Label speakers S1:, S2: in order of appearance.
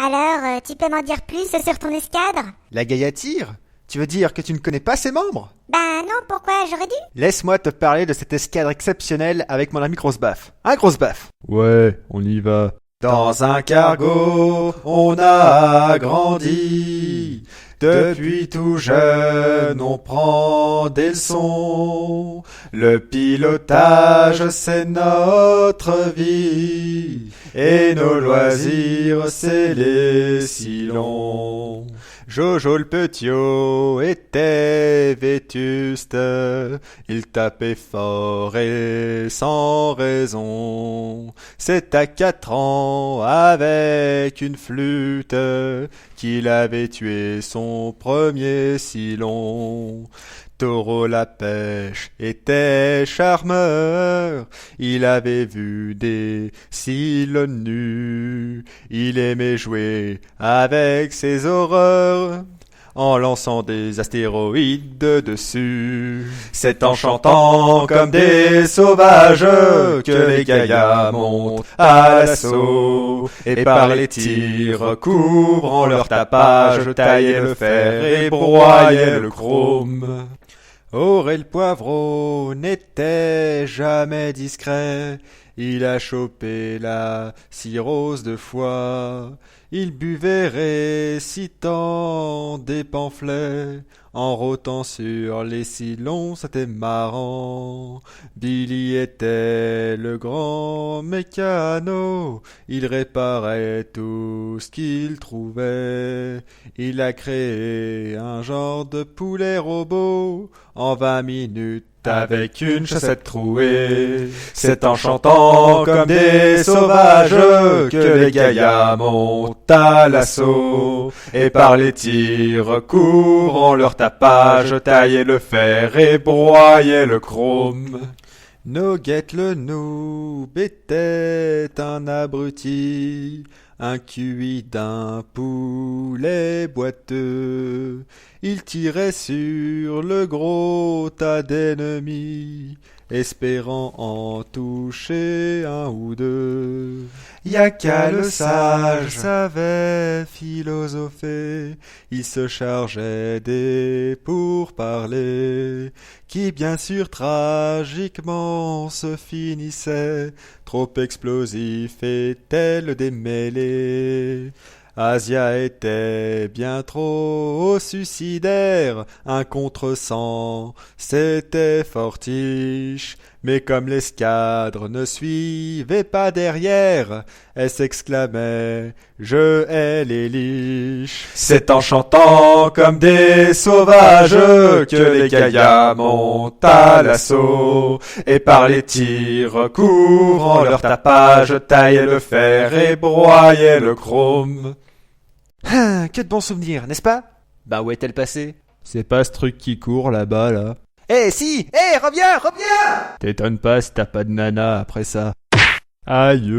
S1: Alors, tu peux m'en dire plus sur ton escadre?
S2: La Gaillarde? Tu veux dire que tu ne connais pas ses membres?
S1: Ben non, pourquoi j'aurais dû?
S2: Laisse-moi te parler de cette escadre exceptionnelle avec mon ami Grosse-Baffe. Hein, Grosse-Baffe?
S3: Ouais, on y va.
S2: Dans un cargo, on a grandi. Depuis tout jeune, on prend des leçons. Le pilotage, c'est notre vie. Et nos loisirs, c'est les silons. Jojo le petiot était vétuste. Il tapait fort et sans raison. C'est à 4 ans, avec une flûte, qu'il avait tué son premier silon. Taureau la pêche était charmeur, il avait vu des silons nus, il aimait jouer avec ses horreurs, en lançant des astéroïdes dessus. C'est en chantant comme des sauvages que les gaillards montent à l'assaut, et par les tirs couvrant leur tapage, taillaient le fer et broyaient le chrome. Aurel Poivreau n'était jamais discret, il a chopé la cirrhose de foie. Il buvait récitant des pamphlets, en rotant sur les silons, c'était marrant. Billy était le grand mécano, il réparait tout ce qu'il trouvait. Il a créé un genre de poulet robot, en 20 minutes, avec une chaussette trouée. C'est en chantant comme des sauvages que les gaillards montent à l'assaut, et par les tirs couvrant leur tapage, taillaient le fer et broyaient le chrome. Nugget le noob était un abruti, un QI d'un poulet boiteux. Il tirait sur le gros tas d'ennemis, espérant en toucher un ou deux. Y'a qu'à le sage savait philosopher, il se chargeait des pourparlers, qui bien sûr tragiquement se finissaient, trop explosifs et tels des mêlées. Asia était bien trop suicidaire, un contre-sang, c'était fortiche. Mais comme l'escadre ne suivait pas derrière, elle s'exclamait « Je hais les liches ». C'est en chantant comme des sauvages que les gaillards montent à l'assaut, et par les tirs couvrant leur tapage, taillaient le fer et broyaient le chrome. Que de bons souvenirs, n'est-ce pas? Bah où est-elle passée?
S3: C'est pas ce truc qui court là-bas, là.
S2: Si! Reviens!
S3: T'étonnes pas si t'as pas de nana après ça. Aïe.